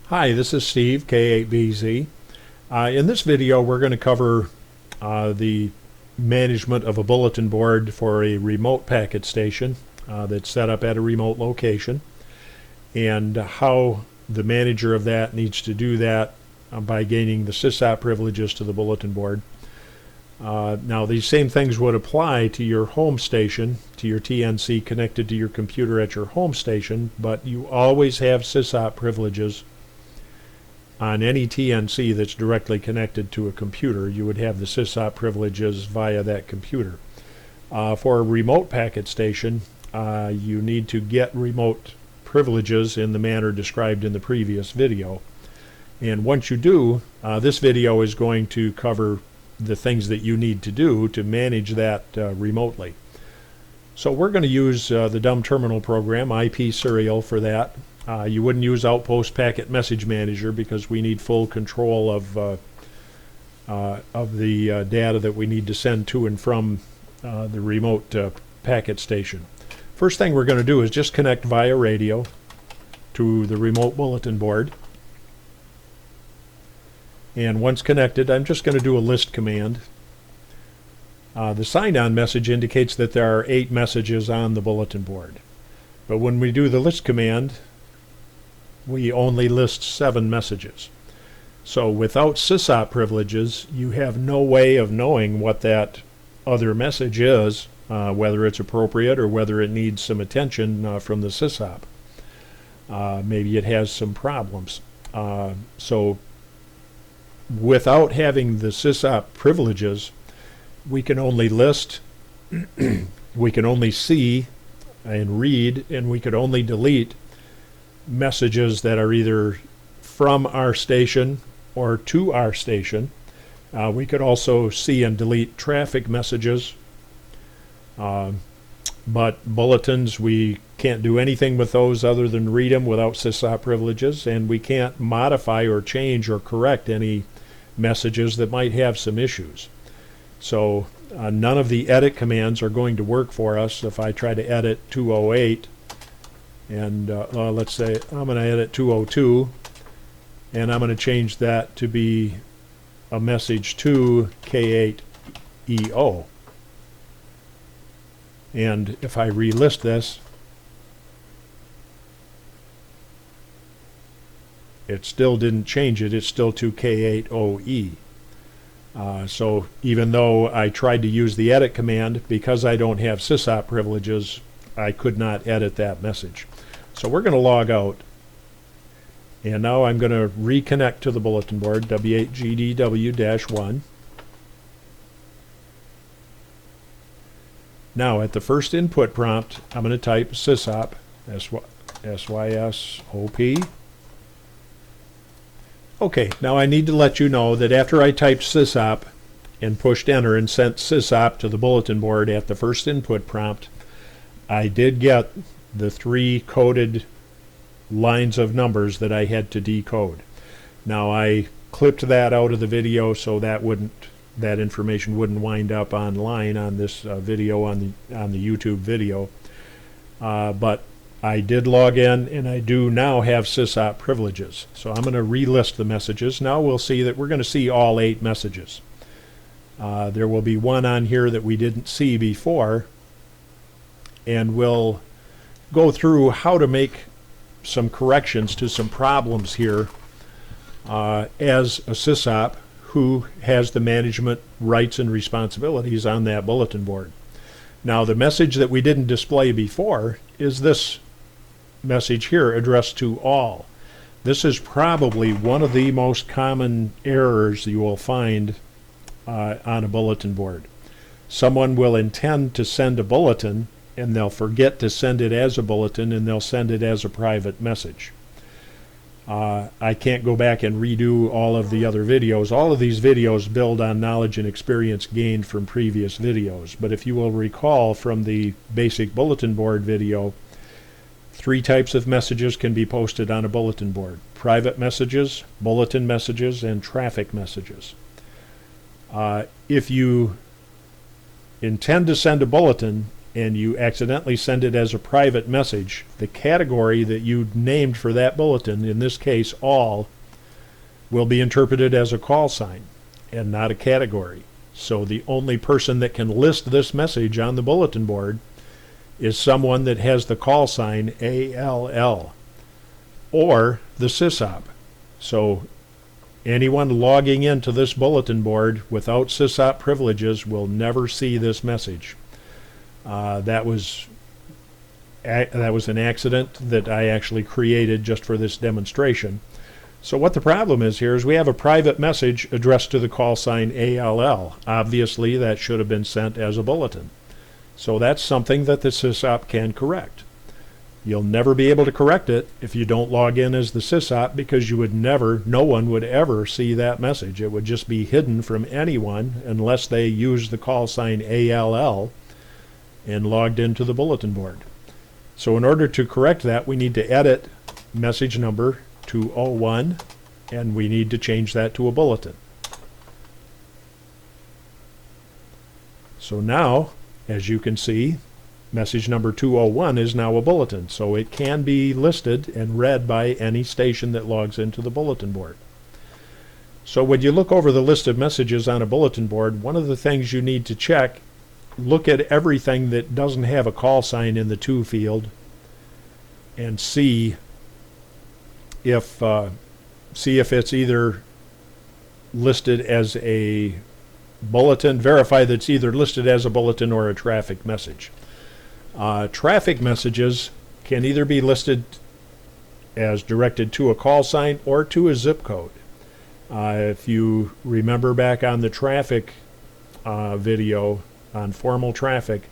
Hi, this is Steve, K8BZ. In this video, we're going to cover the management of a bulletin board for a remote packet station that's set up at a remote location, and how the manager of that needs to do that by gaining the SYSOP privileges to the bulletin board. Now, these same things would apply to your home station, to your TNC connected to your computer at your home station, but you always have SYSOP privileges on any TNC that's directly connected to a computer. You would have the SYSOP privileges via that computer. For a remote packet station, you need to get remote privileges in the manner described in the previous video. And once you do, this video is going to cover the things that you need to do to manage that remotely. So we're going to use the dumb terminal program, IP serial, for that. You wouldn't use Outpost Packet Message Manager because we need full control of the data that we need to send to and from the remote packet station. First thing we're going to do is just connect via radio to the remote bulletin board. And once connected, I'm just going to do a list command. The sign-on message indicates that there are 8 messages on the bulletin board. But when we do the list command, we only list 7 messages. So without SYSOP privileges, you have no way of knowing what that other message is, whether it's appropriate or whether it needs some attention from the SYSOP. Maybe it has some problems. So without having the SYSOP privileges, we can only list, we can only see and read, and we could only delete messages that are either from our station or to our station. We could also see and delete traffic messages, but bulletins, we can't do anything with those other than read them without SYSOP privileges, and we can't modify or change or correct any messages that might have some issues. So none of the edit commands are going to work for us. If I try to edit 208, and let's say I'm going to edit 202, and I'm going to change that to be a message to K8EO. And if I relist this, it still didn't change it. It's still to K8OE. So even though I tried to use the edit command, because I don't have SYSOP privileges, I could not edit that message. So we're going to log out, and now I'm going to reconnect to the bulletin board, W8GDW-1. Now at the first input prompt, I'm going to type SYSOP, SYSOP. Okay, now I need to let you know that after I typed SYSOP and pushed enter and sent SYSOP to the bulletin board at the first input prompt, I did get the 3 coded lines of numbers that I had to decode. Now I clipped that out of the video so that information wouldn't wind up online on this video, on the YouTube video. But I did log in, and I do now have SYSOP privileges. So I'm going to relist the messages. Now we'll see that we're going to see all 8 messages. There will be one on here that we didn't see before, and we'll go through how to make some corrections to some problems here as a SYSOP who has the management rights and responsibilities on that bulletin board. Now the message that we didn't display before is this message here, addressed to all. This is probably one of the most common errors you will find on a bulletin board. Someone will intend to send a bulletin, and they'll forget to send it as a bulletin, and they'll send it as a private message. I can't go back and redo all of the other videos. All of these videos build on knowledge and experience gained from previous videos. But if you will recall from the basic bulletin board video, 3 types of messages can be posted on a bulletin board: private messages, bulletin messages, and traffic messages. If you intend to send a bulletin and you accidentally send it as a private message, the category that you named for that bulletin, in this case all, will be interpreted as a call sign and not a category. So the only person that can list this message on the bulletin board is someone that has the call sign ALL or the SYSOP. So anyone logging into this bulletin board without SYSOP privileges will never see this message. That was an accident that I actually created just for this demonstration. So what the problem is here is we have a private message addressed to the call sign ALL. Obviously, that should have been sent as a bulletin. So that's something that the SYSOP can correct. You'll never be able to correct it if you don't log in as the SYSOP, because no one would ever see that message. It would just be hidden from anyone unless they use the call sign ALL and logged into the bulletin board. So in order to correct that, we need to edit message number 201, and we need to change that to a bulletin. So now, as you can see, message number 201 is now a bulletin, so it can be listed and read by any station that logs into the bulletin board. So when you look over the list of messages on a bulletin board, one of the things you need to check, look at everything that doesn't have a call sign in the to field and see if it's either listed as a bulletin. Verify that it's either listed as a bulletin or a traffic message. Traffic messages can either be listed as directed to a call sign or to a zip code. If you remember back on the traffic video on formal traffic,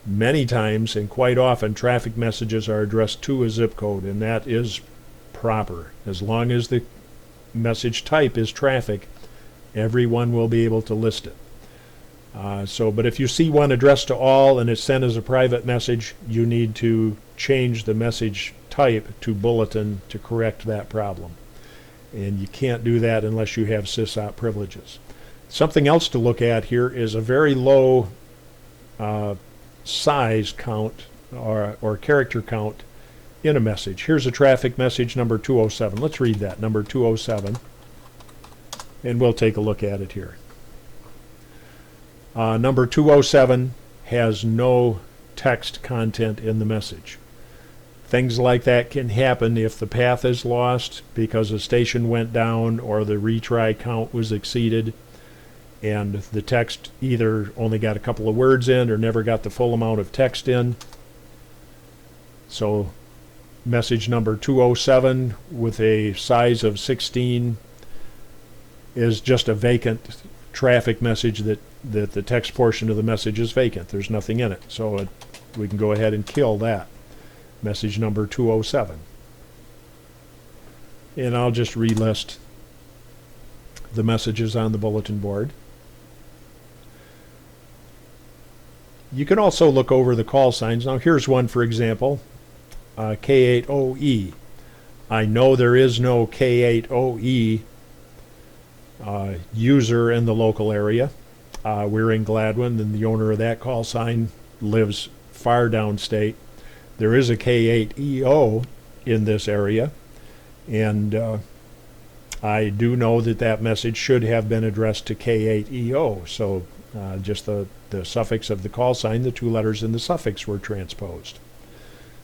many times and quite often traffic messages are addressed to a zip code, and that is proper. As long as the message type is traffic, everyone will be able to list it. But if you see one addressed to all and it's sent as a private message, you need to change the message type to bulletin to correct that problem. And you can't do that unless you have SYSOP privileges. Something else to look at here is a very low size count or character count in a message. Here's a traffic message number 207. Let's read that, number 207, and we'll take a look at it here. Number 207 has no text content in the message. Things like that can happen if the path is lost because a station went down or the retry count was exceeded and the text either only got a couple of words in or never got the full amount of text in. So message number 207 with a size of 16 is just a vacant traffic message that the text portion of the message is vacant. There's nothing in it. So we can go ahead and kill that. Message number 207. And I'll just relist the messages on the bulletin board. You can also look over the call signs. Now here's one, for example, K8OE. I know there is no K8OE user in the local area. We're in Gladwin, and the owner of that call sign lives far downstate. There is a K8EO in this area, and I do know that message should have been addressed to K8EO. So just the suffix of the call sign, the two letters in the suffix were transposed.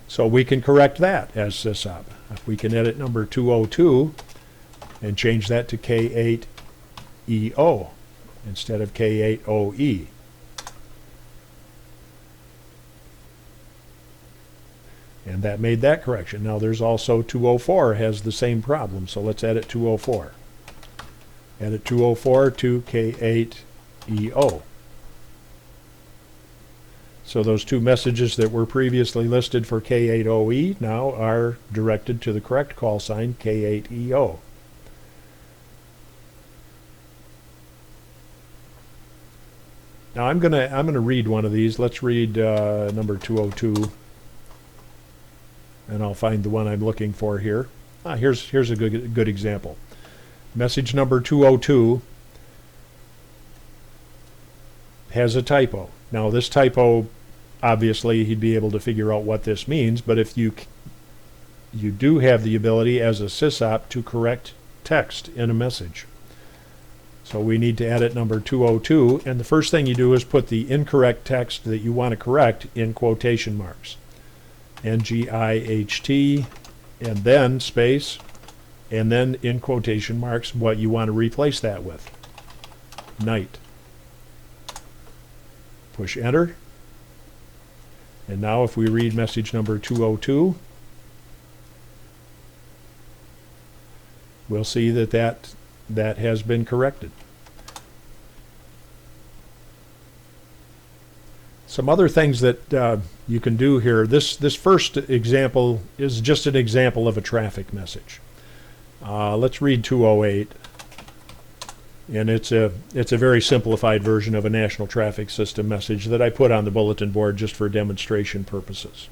So we can correct that as SYSOP. We can edit number 202 and change that to K8EO instead of K8OE. And that made that correction. Now there's also 204 has the same problem, so let's edit 204. Edit 204 to K8EO. So those two messages that were previously listed for K8OE now are directed to the correct call sign, K8EO. Now I'm gonna read one of these. Let's read number 202, and I'll find the one I'm looking for here. Here's a good example. Message number 202 has a typo. Now this typo, obviously he'd be able to figure out what this means, but if you do have the ability as a SYSOP to correct text in a message. So we need to edit number 202, and the first thing you do is put the incorrect text that you want to correct in quotation marks. NGIHT, and then space, and then in quotation marks what you want to replace that with. Night. Push enter. And now if we read message number 202, we'll see that has been corrected. Some other things that you can do here. This first example is just an example of a traffic message. Let's read 208, and it's a very simplified version of a national traffic system message that I put on the bulletin board just for demonstration purposes.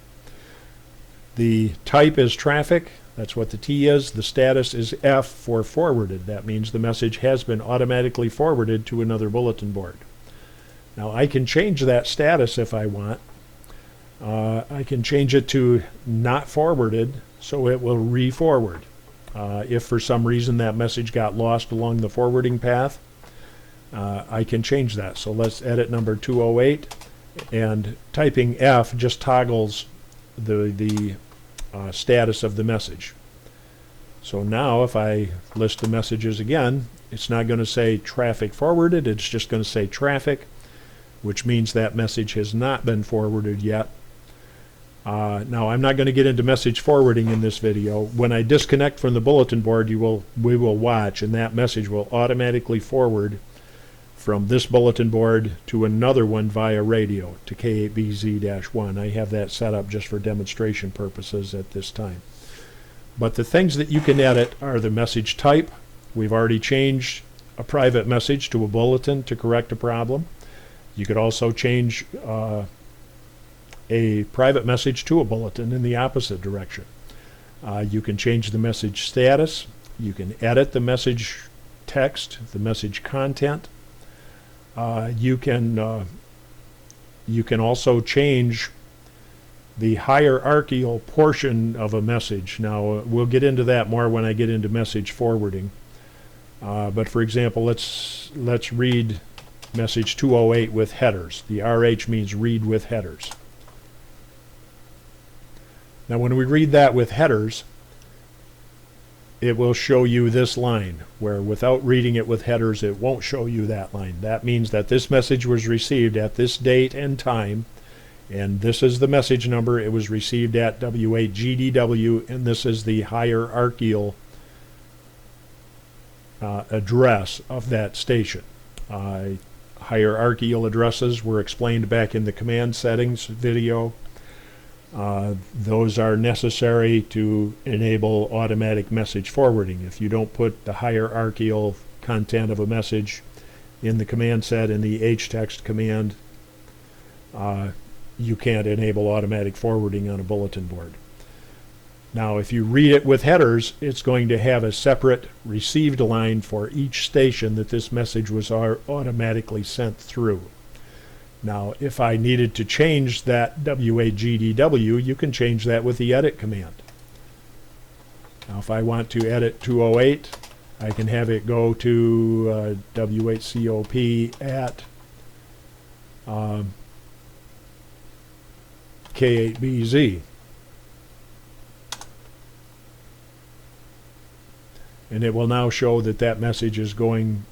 The type is traffic. That's what the T is. The status is F for forwarded. That means the message has been automatically forwarded to another bulletin board. Now I can change that status if I want. I can change it to not forwarded, so it will re-forward. If for some reason that message got lost along the forwarding path, I can change that. So let's edit number 208, and typing F just toggles the status of the message. So now if I list the messages again, it's not going to say traffic forwarded, it's just going to say traffic, which means that message has not been forwarded yet. Now I'm not going to get into message forwarding in this video. When I disconnect from the bulletin board, we will watch, and that message will automatically forward from this bulletin board to another one via radio to K8BZ-1. I have that set up just for demonstration purposes at this time. But the things that you can edit are the message type. We've already changed a private message to a bulletin to correct a problem. You could also change a private message to a bulletin in the opposite direction. You can change the message status. You can edit the message text, the message content. You can also change the hierarchical portion of a message. Now we'll get into that more when I get into message forwarding. But for example, let's read message 208 with headers. The RH means read with headers. Now when we read that with headers, it will show you this line, where without reading it with headers, it won't show you that line. That means that this message was received at this date and time, and this is the message number. It was received at W8GDW, and this is the hierarchical address of that station. Hierarchical addresses were explained back in the command settings video. Those are necessary to enable automatic message forwarding. If you don't put the hierarchical content of a message in the command set in the htext command, you can't enable automatic forwarding on a bulletin board. Now if you read it with headers, it's going to have a separate received line for each station that this message was automatically sent through. Now if I needed to change that W8GDW, you can change that with the edit command. Now if I want to edit 208, I can have it go to W8COP at K8BZ. And it will now show that that message is going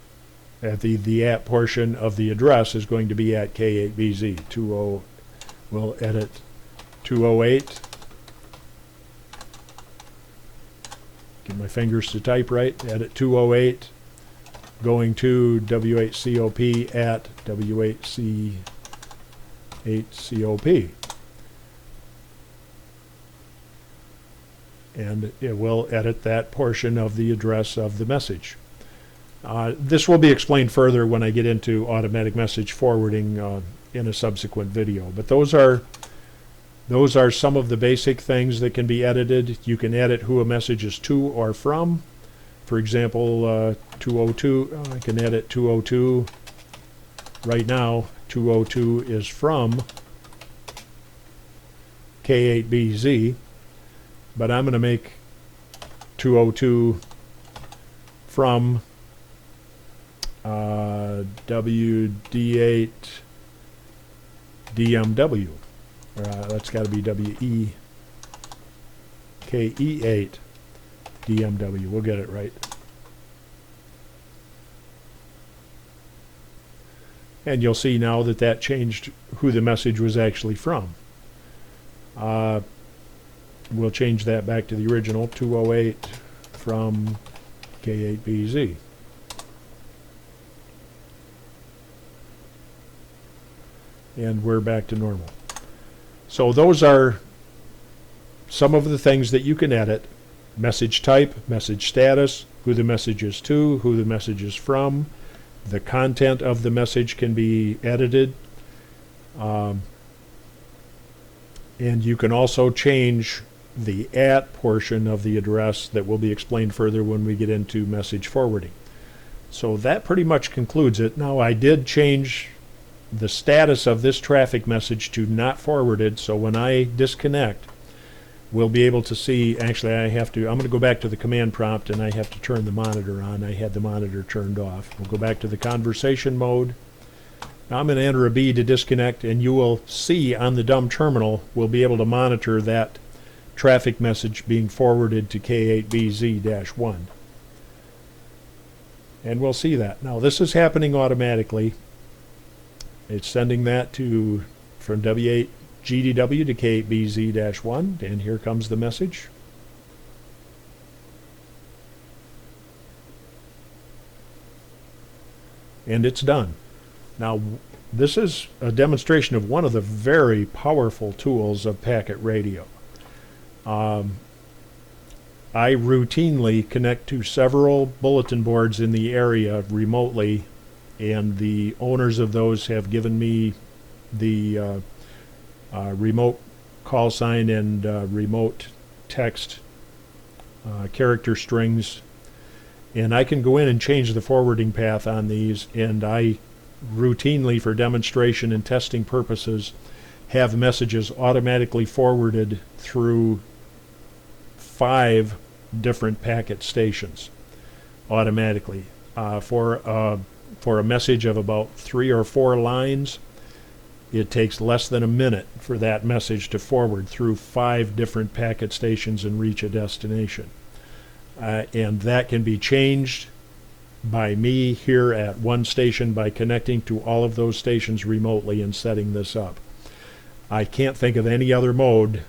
at the at portion of the address is going to be at K8BZ. We'll edit 208. Get my fingers to type right. Edit 208. Going to W8COP at W8C8COP. And it will edit that portion of the address of the message. This will be explained further when I get into automatic message forwarding in a subsequent video. But those are some of the basic things that can be edited. You can edit who a message is to or from. For example, 202, I can edit 202. Right now, 202 is from K8BZ, but I'm going to make 202 from WD8 DMW. That's got to be KE8 DMW. We'll get it right. And you'll see now that that changed who the message was actually from. We'll change that back to the original, 208 from K8BZ. And we're back to normal. So those are some of the things that you can edit: message type, message status, who the message is to, who the message is from. The content of the message can be edited. And you can also change the @ portion of the address that will be explained further when we get into message forwarding. So that pretty much concludes it. Now, I did change the status of this traffic message to not forwarded, so when I disconnect, we'll be able to see. Actually, I'm going to go back to the command prompt, and I have to turn the monitor on. I had the monitor turned off. We'll go back to the conversation mode. Now I'm going to enter a B to disconnect, and you will see on the dumb terminal, we'll be able to monitor that traffic message being forwarded to K8BZ-1. And we'll see that. Now this is happening automatically. It's sending that from W8 GDW to K8BZ-1, and here comes the message. And it's done. Now, this is a demonstration of one of the very powerful tools of packet radio. I routinely connect to several bulletin boards in the area remotely, and the owners of those have given me the remote call sign and remote text character strings, and I can go in and change the forwarding path on these, and I routinely, for demonstration and testing purposes, have messages automatically forwarded through 5 different packet stations automatically. For a message of about 3 or 4 lines, it takes less than a minute for that message to forward through 5 different packet stations and reach a destination. And that can be changed by me here at one station by connecting to all of those stations remotely and setting this up. I can't think of any other mode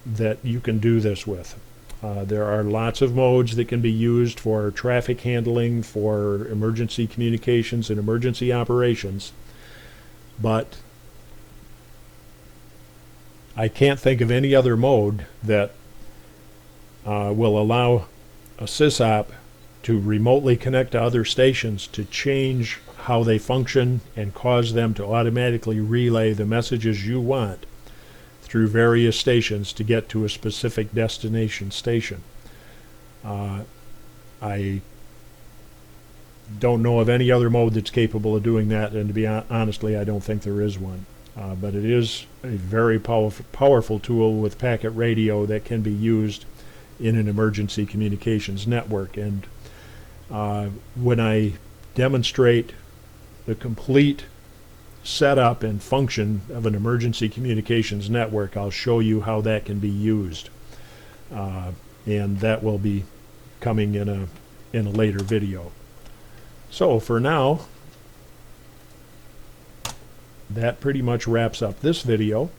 that you can do this with. There are lots of modes that can be used for traffic handling, for emergency communications and emergency operations, but I can't think of any other mode that will allow a SYSOP to remotely connect to other stations to change how they function and cause them to automatically relay the messages you want through various stations to get to a specific destination station. I don't know of any other mode that's capable of doing that, and to be honestly, I don't think there is one. But it is a very powerful tool with packet radio that can be used in an emergency communications network. And when I demonstrate the complete setup and function of an emergency communications network, I'll show you how that can be used. And that will be coming in a later video. So for now, that pretty much wraps up this video.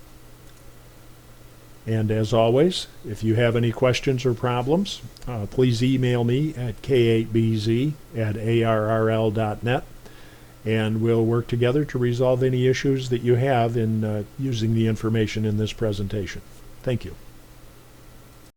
And as always, if you have any questions or problems, please email me at k8bz@arrl.net, and we'll work together to resolve any issues that you have in using the information in this presentation. Thank you.